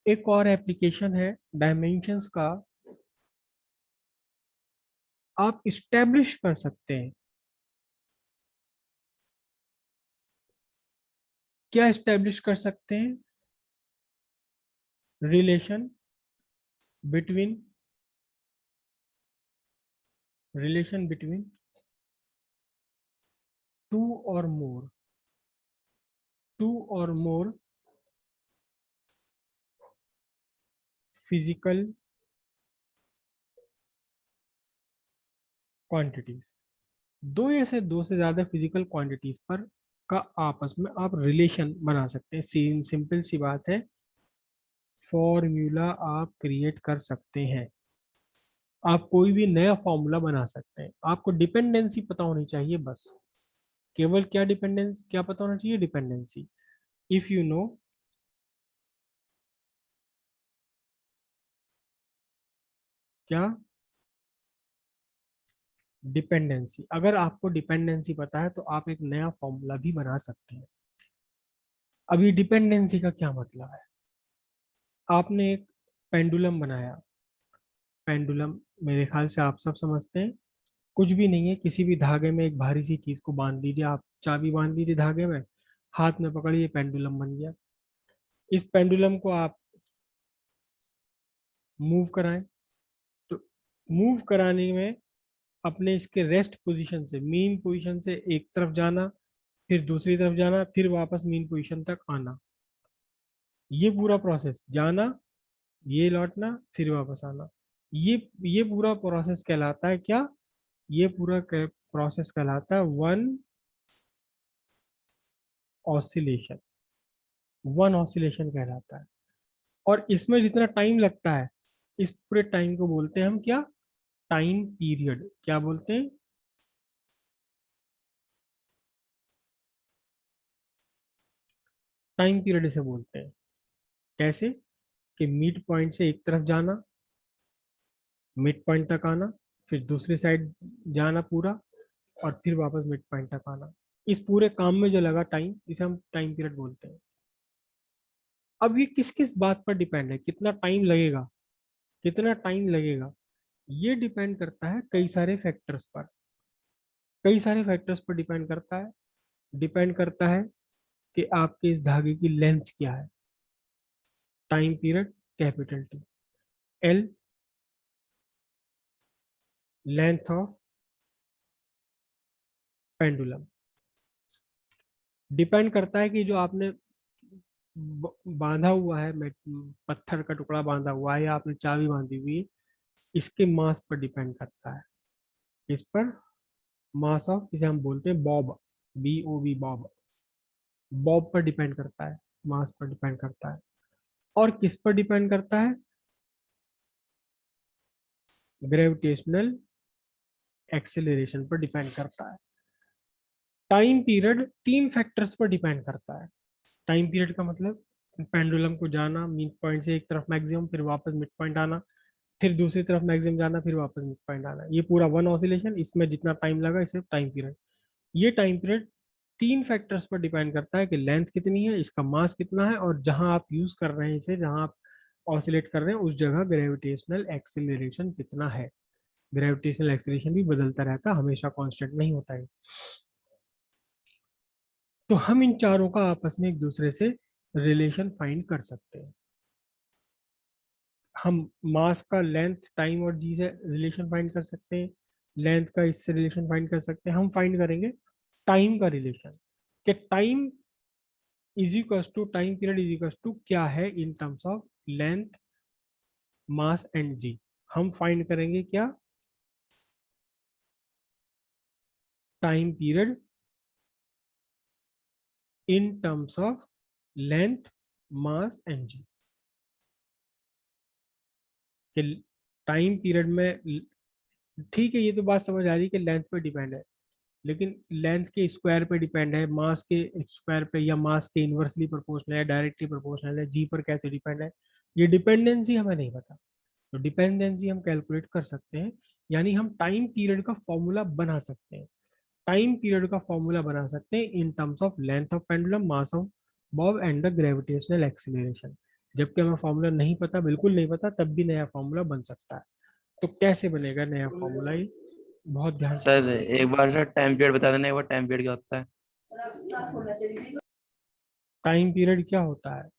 एक और एप्लीकेशन है डायमेंशंस का, आप इस्टेब्लिश कर सकते हैं। क्या इस्टेब्लिश कर सकते हैं? Relation between relation between two और मोर टू और मोर फिजिकल क्वांटिटीज। दो या से दो से ज्यादा फिजिकल क्वांटिटीज पर का आपस में आप रिलेशन बना सकते हैं। सिंपल सी बात है, फॉर्मूला आप क्रिएट कर सकते हैं। आप कोई भी नया फॉर्मूला बना सकते हैं। आपको डिपेंडेंसी पता होनी चाहिए बस। केवल क्या डिपेंडेंस क्या पता होना चाहिए? डिपेंडेंसी। इफ यू नो क्या डिपेंडेंसी, अगर आपको डिपेंडेंसी पता है तो आप एक नया फॉर्मूला भी बना सकते हैं। अभी डिपेंडेंसी का क्या मतलब है? आपने एक पेंडुलम बनाया। पेंडुलम मेरे ख्याल से आप सब समझते हैं, कुछ भी नहीं है, किसी भी धागे में एक भारी सी चीज को बांध दीजिए। आप चाबी बांध दीजिए धागे में, हाथ में पकड़िए, पेंडुलम बन गया। इस पेंडुलम को आप मूव कराएं, तो मूव कराने में अपने इसके रेस्ट पोजीशन से, मीन पोजीशन से एक तरफ जाना, फिर दूसरी तरफ जाना, फिर वापस मीन पोजीशन तक आना। ये पूरा प्रोसेस, जाना, ये लौटना, फिर वापस आना, ये ये पूरा प्रोसेस कहलाता है क्या? ये पूरा प्रोसेस कहलाता है वन ऑसिलेशन। वन ऑसिलेशन कहलाता है। और इसमें जितना टाइम लगता है, इस पूरे टाइम को बोलते हैं हम क्या? Time period. क्या बोलते हैं? टाइम पीरियड इसे बोलते हैं। कैसे? कि मिड पॉइंट से एक तरफ जाना, मिड पॉइंट तक आना, फिर दूसरी साइड जाना पूरा, और फिर वापस मिड पॉइंट तक आना। इस पूरे काम में जो लगा टाइम, इसे हम टाइम पीरियड बोलते हैं। अब ये किस किस बात पर डिपेंड है, कितना टाइम लगेगा? कितना टाइम लगेगा ये डिपेंड करता है कई सारे फैक्टर्स पर। कई सारे फैक्टर्स पर डिपेंड करता है। डिपेंड करता है कि आपके इस धागे की लेंथ क्या है। Time period, capital T. L, length of pendulum. Depend करता है कि जो आपने बांधा हुआ है, पत्थर का टुकड़ा बांधा हुआ है या आपने चाबी बांधी हुई है, इसके मास पर डिपेंड करता है। इस पर मास ऑफ, इसे हम बोलते हैं बॉब, BOB, बॉब। बॉब पर डिपेंड करता है, मास पर डिपेंड करता है। और किस पर डिपेंड करता है? ग्रेविटेशनल एक्सेलरेशन पर डिपेंड करता है। टाइम पीरियड तीन फैक्टर्स पर डिपेंड करता है। टाइम पीरियड का मतलब पेंडुलम को जाना मिड पॉइंट से एक तरफ मैक्सिमम, फिर वापस मिड पॉइंट आना, फिर दूसरी तरफ मैक्सिमम जाना, फिर वापस मिड पॉइंट आना, ये पूरा वन ऑसिलेशन। इसमें जितना टाइम लगा इसे टाइम पीरियड। ये टाइम पीरियड तीन फैक्टर्स पर डिपेंड करता है कि लेंथ कितनी है, इसका मास कितना है, और जहां आप यूज कर रहे हैं इसे, जहां आप ऑसिलेट कर रहे हैं उस जगह ग्रेविटेशनल एक्सिलरेशन कितना है। ग्रेविटेशनल एक्सिलरेशन भी बदलता रहता है, हमेशा कांस्टेंट नहीं होता है। तो हम इन चारों का आपस में एक दूसरे से रिलेशन फाइंड कर सकते हैं। हम मास का लेंथ, टाइम और जी से रिलेशन फाइंड कर सकते हैं। लेंथ का इससे रिलेशन फाइंड कर सकते हैं। हम फाइंड करेंगे टाइम का रिलेशन, कि time is equal to, time period is equal to क्या है in terms of length, mass and g. हम फाइंड करेंगे क्या? Time period in terms of length, mass and g. कि टाइम पीरियड में, ठीक है, ये तो बात समझ आ रही है कि लेंथ पे डिपेंड है, लेकिन लेंथ के स्क्वायर पे डिपेंड है, मास के स्क्वायर पे, या मास के इनवर्सली प्रोपोर्शनल है, डायरेक्टली प्रोपोर्शनल है, जी पर कैसे डिपेंड है, ये डिपेंडेंसी हमें नहीं पता। तो डिपेंडेंसी हम कैलकुलेट कर सकते हैं, यानी हम टाइम पीरियड का फॉर्मूला बना सकते हैं। टाइम पीरियड का फॉर्मूला बना सकते हैं इन terms of length of pendulum, mass of bob and the gravitational acceleration. जबकि हमें फॉर्मूला नहीं पता, बिल्कुल नहीं पता, तब भी नया फॉर्मूला बन सकता है। तो कैसे बनेगा नया फॉर्मूला, ये बहुत ध्यान से सर समझना। एक बार सर टाइम पीरियड बता देना, एक बार टाइम पीरियड क्या होता है। टाइम पीरियड क्या होता है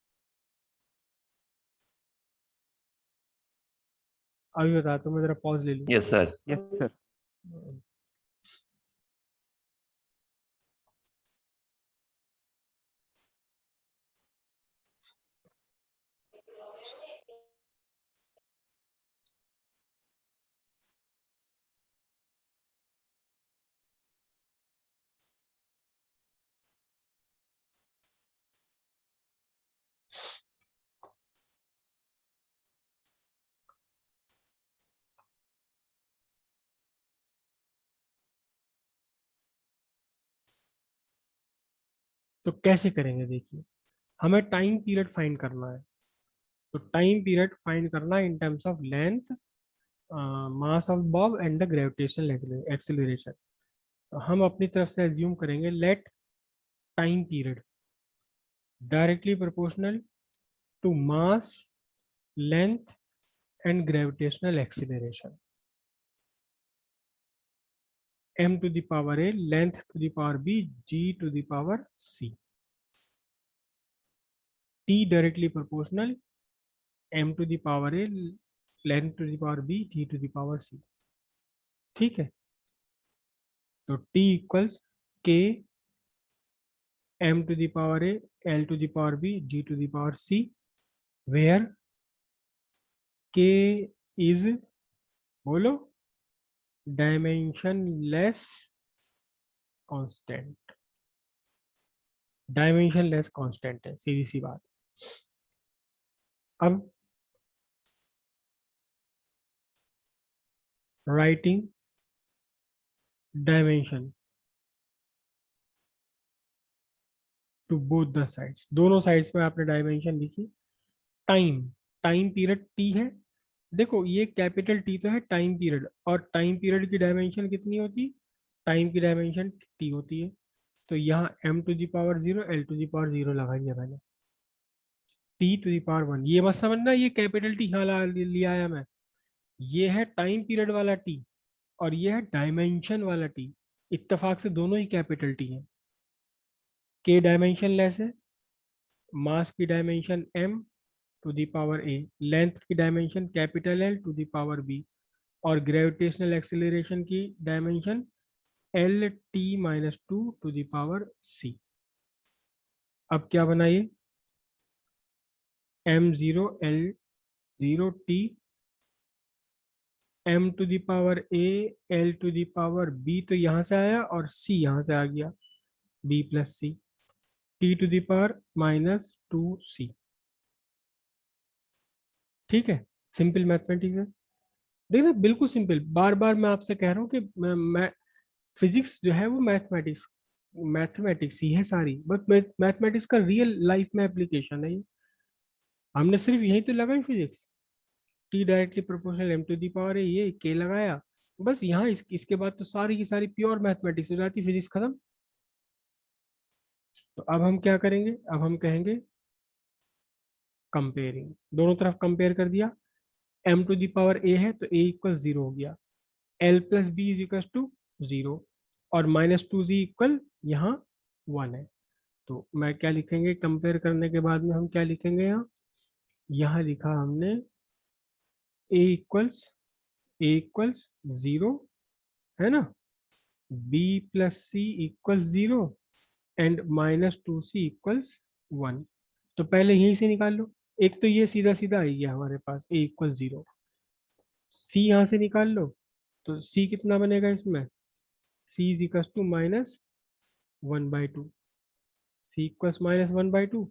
अभी बता, तो मैं जरा पॉज ले लूँ। Yes sir. Yes sir. तो कैसे करेंगे देखिए, हमें टाइम पीरियड फाइंड करना है। तो टाइम पीरियड फाइंड करना in terms of length, mass of bob and the gravitational acceleration. तो हम अपनी तरफ से एज्यूम करेंगे, let time period directly proportional to mass, length and gravitational acceleration. m to the power a, length to the power b, g to the power c. t directly proportional, m to the power a, length to the power b, g to the power c. ठीक है, तो t equals k m to the power a, l to the power b, g to the power c, where k is, बोलो, dimensionless constant. Dimensionless constant है, सीधी सी बात। अब writing dimension to both the sides, दोनों sides पे आपने dimension लिखी। टाइम, टाइम पीरियड टी है। देखो ये कैपिटल टी तो है टाइम पीरियड, और टाइम पीरियड की डायमेंशन कितनी होती, टाइम की डायमेंशन टी होती है। तो यहाँ m to the power zero, l to the power zero लगाएंगे मैंने, t to the power one. ये मत समझना ये कैपिटल टी यहाँ लिया आया मैं, ये है टाइम पीरियड वाला टी और ये है डायमेंशन वाला टी। इत्तेफाक से दोनों ही कैपिटल टी है। k डायमेंशन लेस है, मास की dimension m to the power a, length की dimension capital L to the power b, और ग्रेविटेशनल एक्सेलरेशन की dimension L T minus two to the power c. अब क्या बनाइए, M zero L zero T, M to the power A, L to the power B तो यहाँ से आया और सी यहाँ से आ गया, B plus C, T to the power minus two C. ठीक है, सिंपल मैथमेटिक्स है। देखिए बिल्कुल सिंपल, बार बार मैं आपसे कह रहा हूँ कि मैं फिजिक्स जो है वो मैथमेटिक्स, मैथमेटिक्स ही है सारी, बट मैथमेटिक्स का रियल लाइफ में एप्लीकेशन है ये। हमने सिर्फ यही तो लगाई physics, T directly proportional M to the power है, ये के लगाया, बस यहाँ इसके बाद तो सारी की सारी प्योर मैथमेटिक्स हो जाती, फिजिक्स खत्म। तो अब हम क्या करेंगे, अब हम कहेंगे कंपेयरिंग, दोनों तरफ कंपेयर कर दिया। M to the power A है तो ए इक्वल जीरो हो गया, L plus B is equal to zero, और माइनस टू जी इक्वल यहाँ वन है। तो मैं क्या लिखेंगे, कंपेयर करने के बाद में हम क्या लिखेंगे, यहाँ यहाँ लिखा हमने A equals, A equals zero, है ना, B plus C equals zero and minus two C equals one. तो पहले यहीं से निकाल लो, एक तो ये सीधा सीधा आ गया हमारे पास ए इक्वल जीरो, सी यहाँ से निकाल लो, तो सी कितना बनेगा इसमें, C is equal to minus one by two, C equals minus one by two,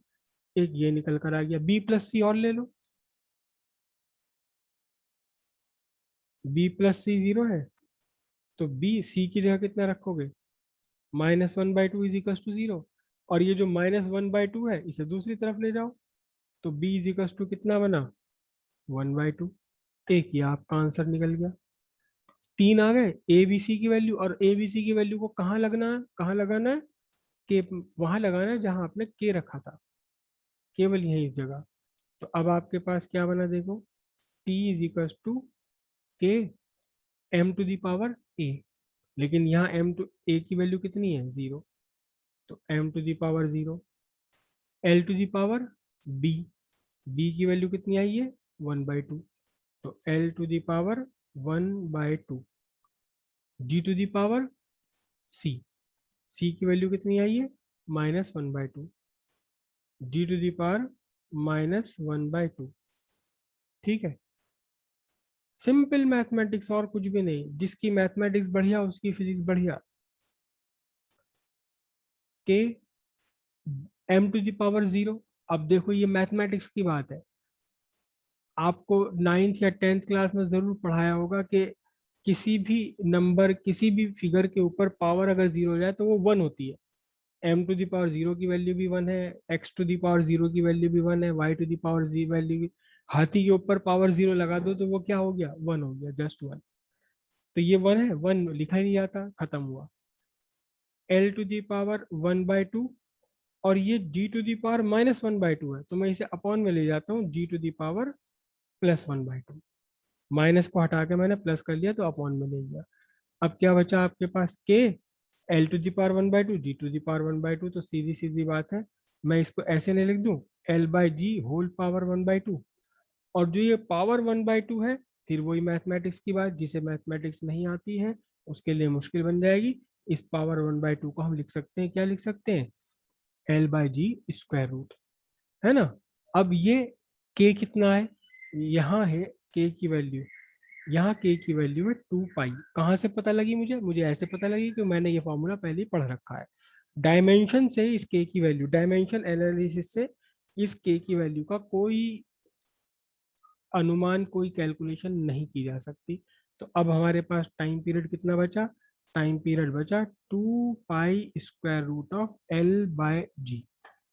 एक ये निकल कर आ गया, बी प्लस सी और ले लो, बी प्लस सी जीरो है, तो बी सी की जगह कितना रखोगे, minus one by two is equal to zero, और ये जो माइनस वन बाई टू है इसे दूसरी तरफ ले जाओ, तो बी इज इक्वल टू कितना बना, वन बाई टू। एक ये आपका आंसर निकल गया। तीन आ गए ए बी सी की वैल्यू, और ए बी सी की वैल्यू को कहाँ लगना है, कहाँ लगाना है, के वहां लगाना है जहां आपने के रखा था, केवल यही इस जगह। तो अब आपके पास क्या बना देखो, T इज इक्वल टू के m to the power a, लेकिन यहाँ m टू a की वैल्यू कितनी है, 0, तो m to the power 0, l to the power b, b की वैल्यू कितनी आई है, 1/2, तो l to the power 1/2, g to the power c, c की वैल्यू कितनी आई है, -1/2, g टू द पावर -1/2। ठीक है, सिंपल मैथमेटिक्स, और कुछ भी नहीं। जिसकी मैथमेटिक्स बढ़िया उसकी फिजिक्स बढ़िया। के m टू द पावर 0, अब देखो ये मैथमेटिक्स की बात है, आपको 9th या 10th क्लास में जरूर पढ़ाया होगा कि किसी भी नंबर, किसी भी फिगर के ऊपर पावर अगर 0 हो जाए तो वो 1 होती है। m टू द पावर 0 की वैल्यू भी 1 है, x टू द पावर 0 की वैल्यू भी 1 है, y to the power 0 value भी, हाथी के ऊपर पावर 0 लगा दो तो वो क्या हो गया, 1 हो गया, जस्ट 1। तो ये 1 है, 1 लिखा ही नहीं जाता, खत्म हुआ। l टू द पावर 1/2, और ये g टू द पावर -1/2 है, तो मैं इसे अपॉन में ले जाता हूँ, g to the power +1/2, minus को हटा के मैंने प्लस कर लिया तो अपॉन में ले लिया। अब क्या बचा आपके पास, के l to the power 1/2, g to the power 1/2, तो सीधी सीधी बात है, मैं इसको ऐसे नहीं लिख दूं, l/g होल पावर 1/2, और जो ये पावर 1/2 है, फिर वही मैथमेटिक्स की बात, जिसे मैथमेटिक्स नहीं आती है उसके लिए मुश्किल बन जाएगी। इस पावर 1/2 को हम लिख सकते हैं, क्या लिख सकते हैं, l/g स्क्वायर रूट, है ना। अब ये k कितना है, यहाँ है k की वैल्यू, यहाँ k की वैल्यू है 2 पाई। कहाँ से पता लगी मुझे, मुझे ऐसे पता लगी कि मैंने ये फॉर्मूला पहले ही पढ़ रखा है। डायमेंशन से इस k की वैल्यू, डायमेंशन एनालिसिस से इस k की वैल्यू का कोई अनुमान, कोई कैलकुलेशन नहीं की जा सकती। तो अब हमारे पास टाइम पीरियड कितना बचा, टाइम पीरियड बचा 2 pi square root of l/g।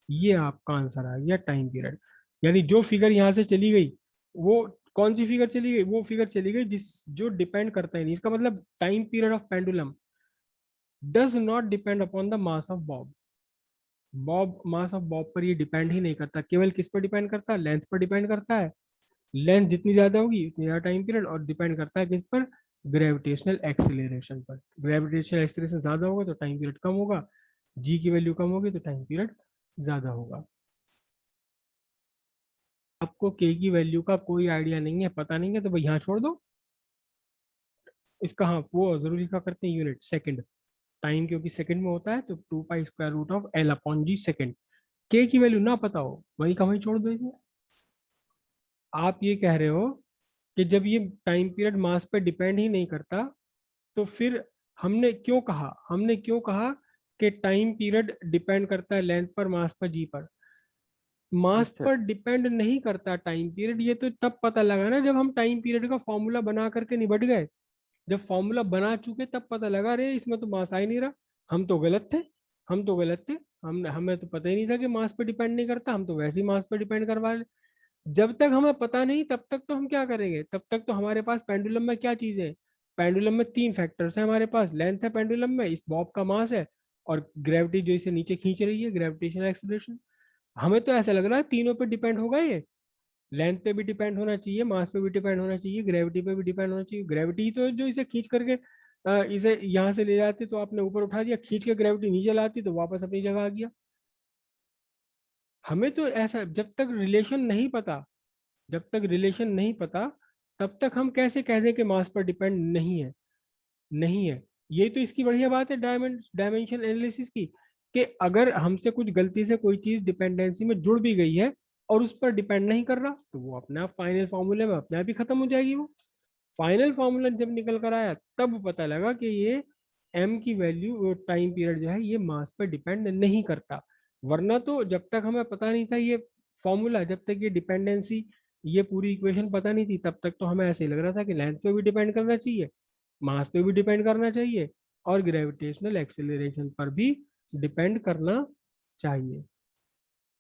ये आपका आंसर आ गया टाइम पीरियड। यानी जो फिगर यहाँ से चली गई, वो कौन सी फिगर चली गई, वो फिगर चली गई जिस जो डिपेंड करता ही नहीं। इसका मतलब time period of pendulum does not depend upon the mass of Bob. Bob, mass of Bob पर ये डिपेंड ही नहीं करता, केवल किस पर डिपेंड करता है, लेंथ पर डिपेंड करता है। लेंथ जितनी ज्यादा होगी उतनी ज्यादा टाइम पीरियड, और डिपेंड करता है किस पर, ग्रेविटेशनल एक्सिलरेशन पर। ग्रेविटेशनल एक्सिलरेशन ज्यादा होगा तो टाइम पीरियड कम होगा, जी की वैल्यू कम होगी तो टाइम पीरियड ज्यादा होगा। आपको के की वैल्यू का कोई आइडिया नहीं है, पता नहीं है, तो भाई यहाँ छोड़ दो इसका। हाँ, वो जरूर लिखा करते हैं यूनिट सेकंड, टाइम क्योंकि सेकंड में होता है, तो 2 pi square root of l/g second. के की वैल्यू ना पता हो, वही का वही छोड़ दो इसे। आप ये कह रहे हो कि जब ये टाइम पीरियड मास पे डिपेंड ही नहीं करता, तो फिर हमने क्यों कहा कि टाइम पीरियड डिपेंड करता है लेंथ पर, मास पर, जी पर। मास अच्छा। पर डिपेंड नहीं करता टाइम पीरियड, ये तो तब पता लगा ना जब हम टाइम पीरियड का फॉर्मूला बना करके निबट गए। जब फॉर्मूला बना चुके तब पता लगा, अरे इसमें तो मास आ ही नहीं रहा, हम तो गलत थे, हम तो गलत थे, हम हमें तो पता ही नहीं था कि मास पे डिपेंड नहीं करता, हम तो वैसे ही मास पे डिपेंड करवा ले। जब तक हमें पता नहीं तब तक तो हम क्या करेंगे, तब तक तो हमारे पास पेंडुलम में क्या चीज है, पेंडुलम में 3 फैक्टर्स है हमारे पास, लेंथ है पेंडुलम में, इस बॉब का मास है, और ग्रेविटी जो इसे नीचे खींच रही है, ग्रेविटेशनल एक्सीलरेशन। हमें तो ऐसा लग रहा है तीनों पे डिपेंड होगा ये, लेंथ पे भी डिपेंड होना चाहिए, मास पे भी डिपेंड होना चाहिए, ग्रेविटी पे भी डिपेंड होना चाहिए। ग्रेविटी ही तो जो इसे खींच करके इसे यहाँ से ले जाती, तो आपने ऊपर उठा दिया, खींच के ग्रेविटी नीचे लाती तो वापस अपनी जगह आ गया। हमें तो ऐसा, जब तक रिलेशन नहीं पता, तब तक हम कैसे कह दें कि मास पर डिपेंड नहीं है, नहीं है। ये तो इसकी बढ़िया बात है डायमेंशन एनालिसिस की, कि अगर हमसे कुछ गलती से कोई चीज डिपेंडेंसी में जुड़ भी गई है और उस पर डिपेंड नहीं कर रहा, तो वो अपने आप फाइनल फॉर्मूले में अपने आप ही खत्म हो जाएगी। वो फाइनल फॉर्मूला जब निकल कर आया तब पता लगा कि ये m की वैल्यू, टाइम पीरियड जो है ये मास पर डिपेंड नहीं करता। वरना तो जब तक हमें पता नहीं था ये फॉर्मूला, जब तक ये डिपेंडेंसी, ये पूरी इक्वेशन पता नहीं थी, तब तक तो हमें ऐसे ही लग रहा था कि लेंथ पे भी डिपेंड करना चाहिए, मास पे भी डिपेंड करना चाहिए, और ग्रेविटेशनल एक्सेलरेशन पर भी डिपेंड करना चाहिए।